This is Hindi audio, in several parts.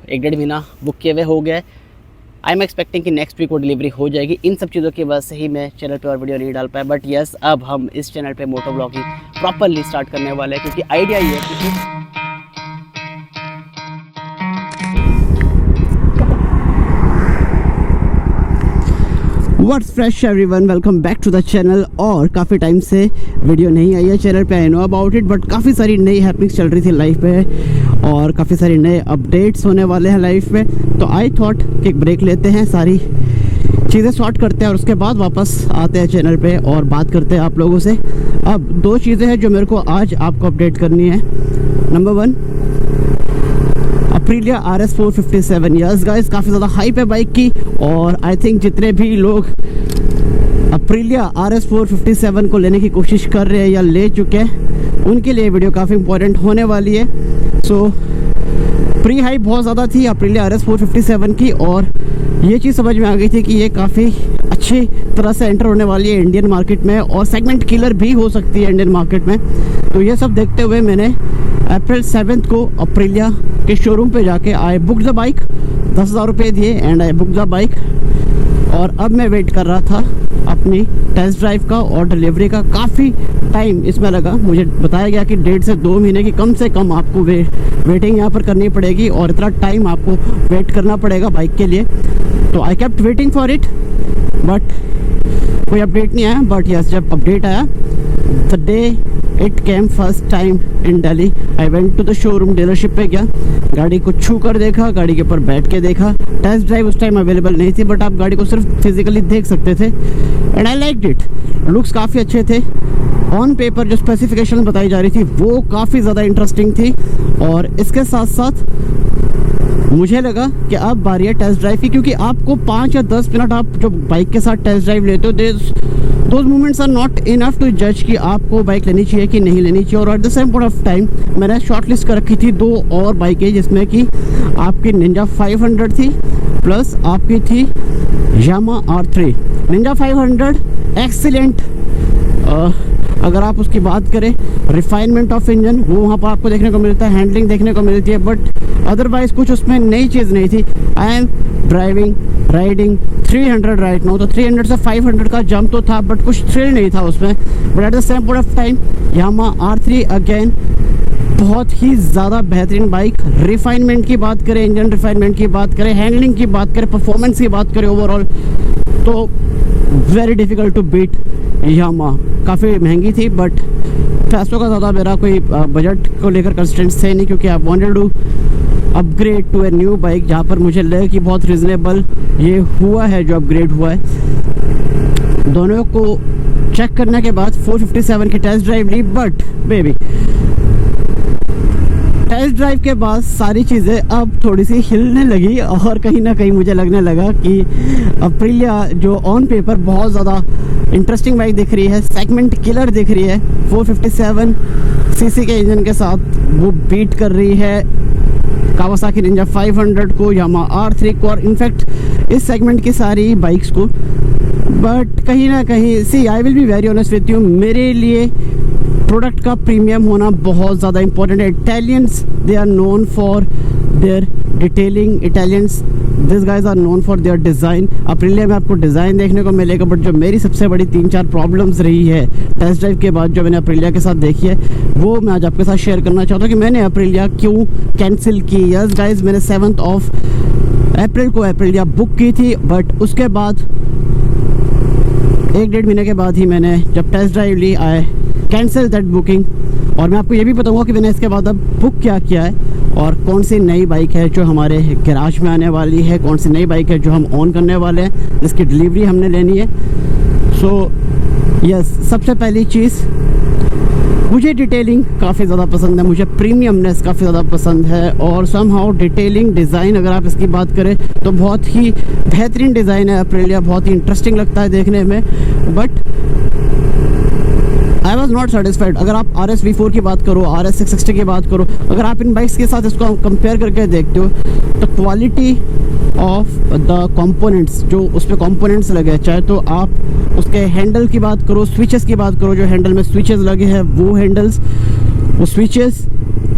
1-1.5 महीना बुक किए हुए हो गया है। आई एम एक्सपेक्टिंग कि नेक्स्ट वीक वो डिलीवरी हो जाएगी। इन सब चीज़ों की वजह से ही मैं चैनल पे और वीडियो नहीं डाल पाया। बट यस, अब हम इस चैनल पे मोटो ब्लॉगिंग प्रॉपरली स्टार्ट करने वाले हैं, क्योंकि आइडिया ये है कि what's fresh everyone, welcome back to the channel. और काफ़ी टाइम से वीडियो नहीं आई है चैनल पे, I know about it, but काफ़ी सारी नई हैपनिंग्स चल रही थी लाइफ में और काफ़ी सारे नए अपडेट्स होने वाले हैं लाइफ में। तो आई थॉट कि एक ब्रेक लेते हैं, सारी चीज़ें सॉर्ट करते हैं और उसके बाद वापस आते हैं चैनल पे और बात करते हैं आप लोगों से। अब दो चीज़ें हैं जो मेरे को आज आपको अपडेट करनी है। Number 1, Aprilia RS 457। Yes guys, काफ़ी ज़्यादा हाइप है बाइक की और आई थिंक जितने भी लोग अप्रिलिया RS 457 को लेने की कोशिश कर रहे हैं या ले चुके हैं, उनके लिए वीडियो काफ़ी इंपॉर्टेंट होने वाली है। सो प्री हाइप बहुत ज़्यादा थी अप्रिलिया RS 457 की और ये चीज़ समझ में आ गई थी कि ये काफ़ी अच्छी तरह से एंटर होने वाली है इंडियन मार्केट में और सेगमेंट किलर भी हो सकती है इंडियन मार्केट में। तो ये सब देखते हुए मैंने अप्रैल 7 को अप्रिलिया के शोरूम पे जाके आई बुक द बाइक, 10,000 रुपये दिए and I book the bike. और अब मैं वेट कर रहा था अपनी टेस्ट ड्राइव का और डिलीवरी का। काफ़ी टाइम इसमें लगा, मुझे बताया गया कि 1.5 से 2 महीने की कम से कम आपको वेटिंग यहाँ पर करनी पड़ेगी और इतना टाइम आपको वेट करना पड़ेगा बाइक के लिए। तो I kept waiting for it, but कोई अपडेट नहीं आया। बट यस, जब अपडेट आया the day it came first time in Delhi, I went to the showroom, dealership पे गया, गाड़ी को छू कर देखा, गाड़ी के ऊपर बैठ के देखा। टेस्ट ड्राइव उस टाइम अवेलेबल नहीं थी, बट आप गाड़ी को सिर्फ फिजिकली देख सकते थे and I liked it. Looks काफ़ी अच्छे थे। ऑन पेपर जो स्पेसिफिकेशन बताई जा रही थी वो काफ़ी ज़्यादा इंटरेस्टिंग थी और इसके साथ साथ मुझे लगा कि अब बारी है टेस्ट ड्राइव की, क्योंकि आपको 5 या 10 मिनट आप जो बाइक के साथ टेस्ट ड्राइव लेते हो, those moments are not enough to जज कि आपको बाइक लेनी चाहिए कि नहीं लेनी चाहिए। और eight the same point of time मैंने शॉर्ट लिस्ट कर रखी थी 2 और बाइकें, जिसमें कि आपकी निंजा 500 थी प्लस आपकी थी यामा R3। निंजा 500 एक्सीलेंट, अगर आप उसकी बात करें रिफाइनमेंट ऑफ इंजन वो वहाँ पर आपको देखने को मिलता है, हैंडलिंग देखने को मिलती है, बट अदरवाइज कुछ उसमें नई चीज़ नहीं थी। I am riding 300 right now, तो 300 से 500 का जंप तो था बट कुछ थ्रिल नहीं था उसमें। But at the same point of time Yamaha R3 again बहुत ही ज़्यादा बेहतरीन बाइक। रिफाइनमेंट की बात करें, इंजन रिफाइनमेंट की बात करें, हैंडलिंग की बात करें, परफॉर्मेंस की बात करें, ओवरऑल तो वेरी डिफ़िकल्ट टू बीट यामा। काफ़ी महंगी थी बट पैसों का ज़्यादा मेरा कोई बजट को लेकर कंस्ट्रेंट्स थे नहीं, क्योंकि I wanted to upgrade to a new bike जहाँ पर मुझे लगे कि बहुत रिजनेबल ये हुआ है जो अपग्रेड हुआ है। दोनों को चेक करने के बाद 457 की टेस्ट ड्राइव ली, बट बेबी टेस्ट ड्राइव के बाद सारी चीज़ें अब थोड़ी सी हिलने लगी और कहीं ना कहीं मुझे लगने लगा कि अप्रिलिया जो ऑन पेपर बहुत ज़्यादा इंटरेस्टिंग बाइक दिख रही है, सेगमेंट किलर दिख रही है, 457 सीसी के इंजन के साथ वो बीट कर रही है कावासाकी निंजा 500 को, यामा R3 को और इनफैक्ट इस सेगमेंट की सारी बाइक्स को। बट कहीं ना कहीं सी I will be very honest with you, मेरे लिए प्रोडक्ट का प्रीमियम होना बहुत ज़्यादा इंपॉर्टेंट है। Italians they are known for their detailing, Italians this guys are known for their design. Aprilia में आपको डिज़ाइन देखने को मिलेगा, बट जो मेरी सबसे बड़ी 3-4 प्रॉब्लम्स रही है टेस्ट ड्राइव के बाद जो मैंने अप्रिलिया के साथ देखी है, वो मैं आज आपके साथ शेयर करना चाहता हूँ कि मैंने अप्रिलिया क्यों कैंसिल की। यस गाइज, मैंने 7 अप्रैल को अप्रिलिया बुक की थी, बट उसके बाद 1-1.5 महीने के बाद ही मैंने जब टेस्ट ड्राइव ली आई कैंसिल दैट बुकिंग। और मैं आपको ये भी बताऊंगा कि मैंने इसके बाद अब बुक क्या किया है और कौन सी नई बाइक है जो हमारे गैराज में आने वाली है, कौन सी नई बाइक है जो हम ऑन करने वाले हैं, जिसकी डिलीवरी हमने लेनी है। सो यस, सबसे पहली चीज़ मुझे डिटेलिंग काफ़ी ज़्यादा पसंद है, मुझे प्रीमियमनेस काफ़ी ज़्यादा पसंद है और समहाउ डिटेलिंग डिज़ाइन अगर आप इसकी बात करें तो बहुत ही बेहतरीन डिज़ाइन है अप्रिलिया, बहुत ही इंटरेस्टिंग लगता है देखने में। But I was not satisfied. अगर आप RS V4 की बात करो, RS 660 की बात करो, अगर आप इन बाइक्स के साथ इसको कंपेयर करके देखते हो तो क्वालिटी ऑफ द कंपोनेंट्स, जो उस पर कंपोनेंट्स लगे, चाहे तो आप उसके हैंडल की बात करो, स्विचेस की बात करो, जो हैंडल में स्विचेस लगे हैं वो हैंडल्स, वो स्विचेस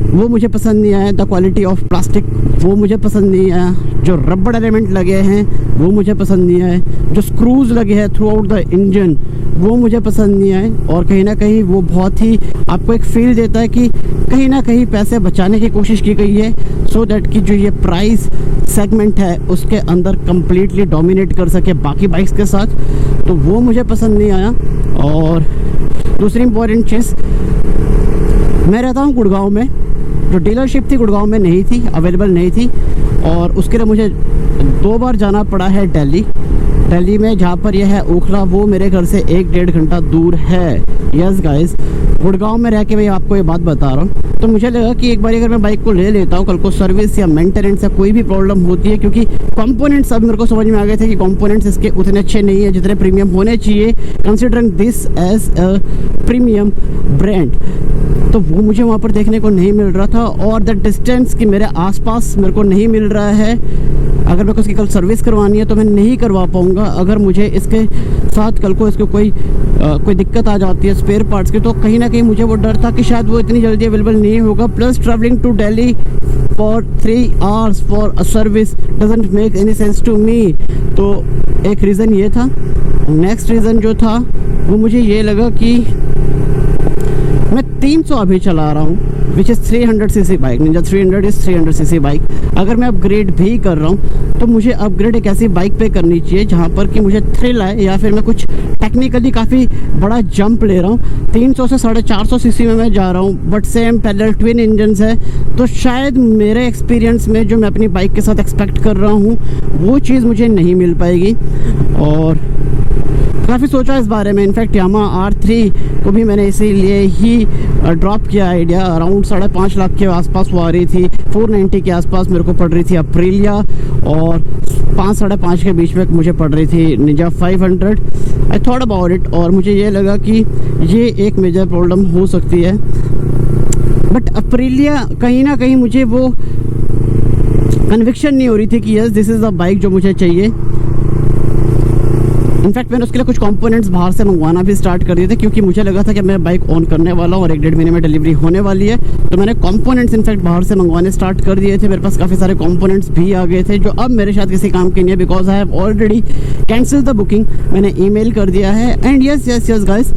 वो मुझे पसंद नहीं आया। द क्वालिटी ऑफ प्लास्टिक वो मुझे पसंद नहीं आया। जो रबड़ एलिमेंट लगे हैं वो मुझे पसंद नहीं आए। जो स्क्रूज लगे हैं थ्रू आउट द इंजन वो मुझे पसंद नहीं आए। और कहीं ना कहीं वो बहुत ही आपको एक फील देता है कि कहीं ना कहीं पैसे बचाने की कोशिश की गई है, सो दैट कि जो ये प्राइस सेगमेंट है उसके अंदर कम्प्लीटली डोमिनेट कर सके बाकी बाइक्स के साथ। तो वो मुझे पसंद नहीं आया। और दूसरी इम्पॉर्टेंट चीज़, मैं रहता हूँ गुड़गांव में। जो डीलरशिप थी गुड़गांव में नहीं थी, अवेलेबल नहीं थी, और उसके लिए मुझे 2 बार जाना पड़ा है दिल्ली में, जहाँ पर यह है ओखला, वो मेरे घर से 1-1.5 घंटा दूर है। यस गाइस, गुड़गांव में रह के मैं आपको ये बात बता रहा हूँ। तो मुझे लगा कि एक बार अगर मैं बाइक को ले लेता हूँ, कल को सर्विस या मेंटेनेंस या कोई भी प्रॉब्लम होती है, क्योंकि कंपोनेंट्स अब मेरे को समझ में आ गए थे कि कंपोनेंट्स इसके उतने अच्छे नहीं है जितने प्रीमियम होने चाहिए, considering this as a premium brand. तो वो मुझे वहाँ पर देखने को नहीं मिल रहा था। और द डिस्टेंस कि मेरे आसपास मेरे को नहीं मिल रहा है। अगर मेरे को इसकी कल सर्विस करवानी है तो मैं नहीं करवा पाऊँगा। अगर मुझे इसके साथ कल को इसको कोई दिक्कत आ जाती है स्पेयर पार्ट्स की, तो कहीं ना कहीं मुझे वो डर था कि शायद वो इतनी जल्दी अवेलेबल नहीं होगा। Plus travelling to Delhi for 3 hours for a service doesn't make any sense to me. तो एक रीज़न ये था। नेक्स्ट रीज़न जो था वो मुझे ये लगा कि मैं 300 अभी चला रहा हूँ, which is 300 cc bike. Ninja 300 is 300 cc bike. अगर मैं अपग्रेड भी कर रहा हूँ तो मुझे अपग्रेड एक ऐसी बाइक पे करनी चाहिए जहाँ पर कि मुझे थ्रिल आए, या फिर मैं कुछ टेक्निकली काफ़ी बड़ा जंप ले रहा हूँ। 300 से 450 cc में मैं जा रहा हूँ, but same parallel twin engines है। तो शायद मेरे एक्सपीरियंस में जो मैं अपनी बाइक के साथ एक्सपेक्ट कर रहा हूँ वो चीज़ मुझे नहीं मिल पाएगी। और काफ़ी सोचा इस बारे में। इनफैक्ट यामाहा R3 को भी मैंने इसीलिए ही ड्रॉप किया आइडिया। अराउंड 5.5 लाख के आसपास वो आ रही थी, 490 के आसपास मेरे को पड़ रही थी अप्रीलिया, और 5-5.5 के बीच में मुझे पड़ रही थी Ninja 500। I thought about it, और मुझे ये लगा कि ये एक मेजर प्रॉब्लम हो सकती है। बट अप्रीलिया कहीं ना कहीं मुझे वो कन्विक्शन नहीं हो रही थी कि yes this is the bike जो मुझे चाहिए। इनफैक्ट मैंने उसके लिए कुछ कंपोनेंट्स बाहर से मंगवाना भी स्टार्ट कर दिए थे, क्योंकि मुझे लगा था कि मैं बाइक ऑन करने वाला हूँ और 1-1.5 महीने में डिलीवरी होने वाली है। तो मैंने कंपोनेंट्स इनफैक्ट बाहर से मंगवाने स्टार्ट कर दिए थे। मेरे पास काफ़ी सारे कंपोनेंट्स भी आ गए थे जो अब मेरे शायद किसी काम के नहीं है, because I have already cancel the booking. मैंने ईमेल कर दिया है। एंड यस गाइस,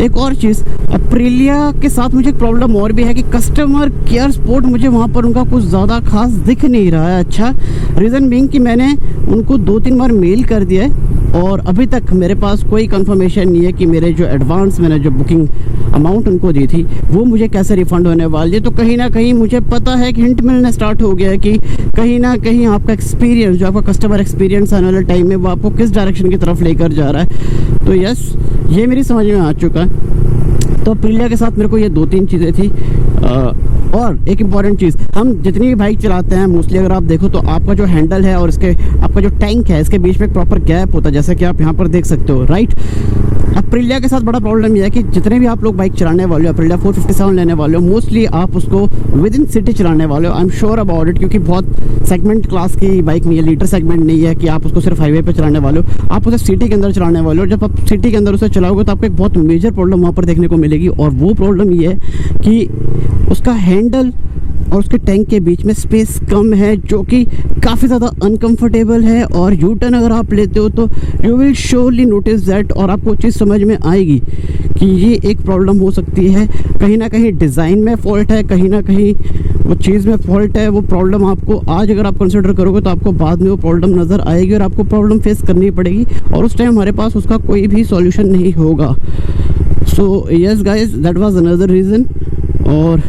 एक और चीज़, अप्रीलिया के साथ मुझे एक प्रॉब्लम और भी है कि कस्टमर केयर सपोर्ट मुझे वहाँ पर उनका कुछ ज़्यादा खास दिख नहीं रहा है। अच्छा, रीज़न बीइंग कि मैंने उनको 2-3 बार मेल कर दिया है और अभी तक मेरे पास कोई कंफर्मेशन नहीं है कि मेरे जो एडवांस मैंने जो बुकिंग अमाउंट उनको दी थी वो मुझे कैसे रिफ़ंड होने वाली है। तो कहीं ना कहीं मुझे पता है कि हिंट मिलने स्टार्ट हो गया है कि कहीं ना कहीं आपका एक्सपीरियंस, जो आपका कस्टमर एक्सपीरियंस आने वाले टाइम में, वो आपको किस डायरेक्शन की तरफ लेकर जा रहा है। तो यस, ये मेरी समझ में आ चुका है। तो अप्रीलिया के साथ मेरे को ये 2-3 चीज़ें थी। और एक इम्पॉर्टेंट चीज़, हम जितनी भी बाइक चलाते हैं मोस्टली अगर आप देखो तो आपका जो हैंडल है और इसके आपका जो टैंक है इसके बीच में एक प्रॉपर गैप होता है, जैसे कि आप यहाँ पर देख सकते हो, राइट। अप्रीलिया के साथ बड़ा प्रॉब्लम यह है कि जितने भी आप लोग बाइक चलाने वाले हो, अप्रीलिया 457 लेने वाले हो, मोस्टली आप उसको विद इन सिटी चलाने वाले हो। I am sure about it, क्योंकि बहुत सेगमेंट क्लास की बाइक नहीं है, लीटर सेगमेंट नहीं है कि आप उसको सिर्फ हाईवे पे चलाने वाले हो, आप उसे सिटी के अंदर चलाने वाले हो। जब आप सिटी के अंदर उसे चलाओगे तो आपको एक बहुत मेजर प्रॉब्लम वहाँ पर देखने को मिलेगी, और वो प्रॉब्लम ये है कि उसका हैंडल और उसके टैंक के बीच में स्पेस कम है, जो कि काफ़ी ज़्यादा अनकंफर्टेबल है। और यू टर्न अगर आप लेते हो तो you will surely notice that, और आपको चीज़ समझ में आएगी कि ये एक प्रॉब्लम हो सकती है। कहीं ना कहीं डिज़ाइन में फॉल्ट है, कहीं ना कहीं वो चीज़ में फॉल्ट है। वो प्रॉब्लम आपको आज अगर आप कंसिडर करोगे तो आपको बाद में वो प्रॉब्लम नज़र आएगी और आपको प्रॉब्लम फेस करनी पड़ेगी, और उस टाइम हमारे पास उसका कोई भी सॉल्यूशन नहीं होगा। So yes guys, that was another reason. और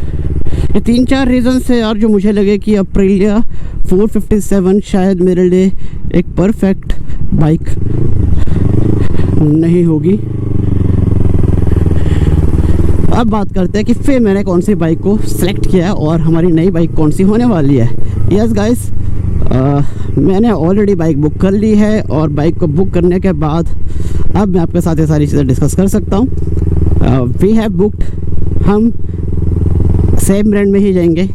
ये 3-4 रीज़न से यार जो मुझे लगे कि अप्रीलिया 457 शायद मेरे लिए एक परफेक्ट बाइक नहीं होगी। अब बात करते हैं कि फिर मैंने कौन सी बाइक को सिलेक्ट किया और हमारी नई बाइक कौन सी होने वाली है। यस गाइस, मैंने ऑलरेडी बाइक बुक कर ली है, और बाइक को बुक करने के बाद अब मैं आपके साथ ये सारी चीज़ें डिस्कस कर सकता हूँ। वी हैव बुक्ड, हम सेम ब्रांड में ही जाएंगे।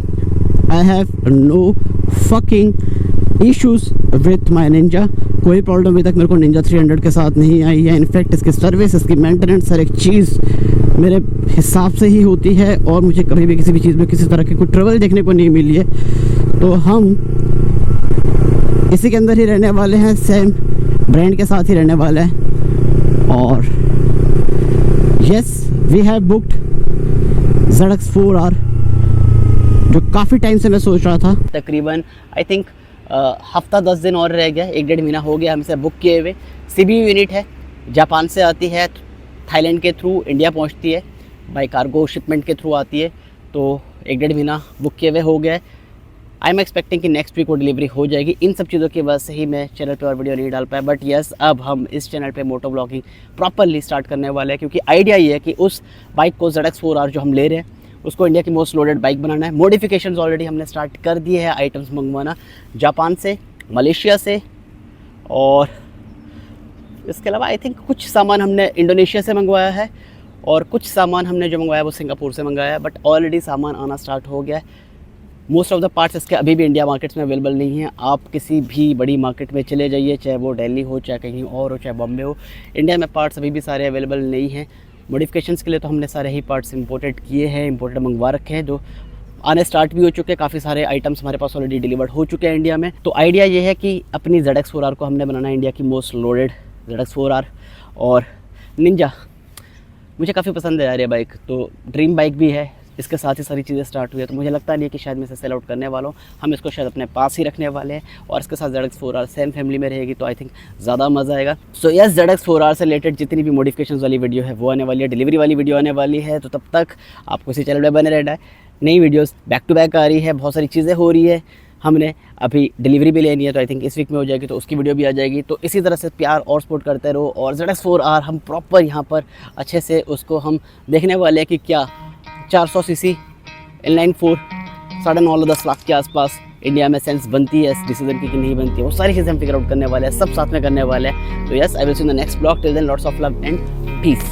I have no fucking issues with my Ninja. कोई प्रॉब्लम अभी तक मेरे को निंजा 300 के साथ नहीं आई है। इनफैक्ट इसकी सर्विस, इसकी मेंटेनेंस, हर एक चीज़ मेरे हिसाब से ही होती है और मुझे कभी भी किसी भी चीज़ में किसी तरह की कोई ट्रबल देखने को नहीं मिली है। तो हम इसी के अंदर ही रहने वाले हैं, सेम ब्रांड के साथ ही रहने वाले हैं। और yes, we have booked ZX 4R, जो काफ़ी टाइम से मैं सोच रहा था। तकरीबन आई थिंक हफ्ता 10 दिन और रह गया, 1-1.5 महीना हो गया हम इसे बुक किए हुए। CBU यूनिट है, जापान से आती है, थाईलैंड के थ्रू इंडिया पहुंचती है, बाई कार्गो शिपमेंट के थ्रू आती है। तो 1-1.5 महीना बुक किए हुए हो गया है। आई एम एक्सपेक्टिंग कि नेक्स्ट वीक वो डिलीवरी हो जाएगी। इन सब चीज़ों की वजह से ही मैं चैनल पे और वीडियो नहीं डाल पाया। बट यस, अब हम इस चैनल पे मोटो ब्लॉगिंग प्रॉपरली स्टार्ट करने वाले हैं, क्योंकि आइडिया ये है कि उस बाइक को ZX 4R जो हम ले रहे हैं उसको इंडिया की मोस्ट लोडेड बाइक बनाना है। मॉडिफिकेशंस ऑलरेडी हमने स्टार्ट कर दिए हैं, आइटम्स मंगवाना जापान से, मलेशिया से, और इसके अलावा आई थिंक कुछ सामान हमने इंडोनेशिया से मंगवाया है और कुछ सामान हमने जो मंगवाया वो सिंगापुर से मंगाया है। बट ऑलरेडी सामान आना स्टार्ट हो गया है। मोस्ट ऑफ द पार्ट्स इसके अभी भी इंडिया मार्केट्स में अवेलेबल नहीं है। आप किसी भी बड़ी मार्केट में चले जाइए, चाहे वो दिल्ली हो, चाहे कहीं और हो, चाहे बॉम्बे हो, इंडिया में पार्ट्स अभी भी सारे अवेलेबल नहीं हैं। मॉडिफिकेशंस के लिए तो हमने सारे ही पार्ट्स इंपोर्टेड किए हैं, इंपोर्टेड मंगवा रखे हैं, जो आने स्टार्ट भी हो चुके हैं। काफ़ी सारे आइटम्स हमारे पास ऑलरेडी डिलीवर्ड हो चुके हैं इंडिया में। तो आइडिया ये है कि अपनी ZX 4R को हमने बनाना है इंडिया की मोस्ट लोडेड ZX 4R। और निंजा मुझे काफ़ी पसंद है यार ये बाइक, तो ड्रीम बाइक भी है। इसके साथ ही सारी चीज़ें स्टार्ट हुई है, तो मुझे लगता नहीं है कि शायद मैं इसे सेल आउट करने वाला हूँ। हम इसको शायद अपने पास ही रखने वाले हैं और इसके साथ ZX 4R सेम फैमिली में रहेगी, तो आई थिंक ज़्यादा मज़ा आएगा। सो यस, ZX 4R से रिलेटेड जितनी भी मॉडिफिकेशंस वाली वीडियो है वो आने वाली है, डिलीवरी वाली वीडियो आने वाली है। तो तब तक आपको इसी चैनल पर बने रहना है। नई वीडियोज़ बैक टू बैक आ रही है, बहुत सारी चीज़ें हो रही है। हमने अभी डिलीवरी भी लेनी है, तो आई थिंक इस वीक में हो जाएगी, तो उसकी वीडियो भी आ जाएगी। तो इसी तरह से प्यार और सपोर्ट करते रहो। और ZX 4R हम प्रॉपर यहाँ पर अच्छे से उसको हम देखने वाले हैं कि क्या 400 cc इनलाइन 4 9.5 लाख के आसपास इंडिया में सेंस बनती है इस डिसीजन की कि नहीं बनती है। वो सारी चीज़ें हम फिगर आउट करने वाले हैं, सब साथ में करने वाले हैं। तो yes, I will see in the next blog. Till then lots of love and piece.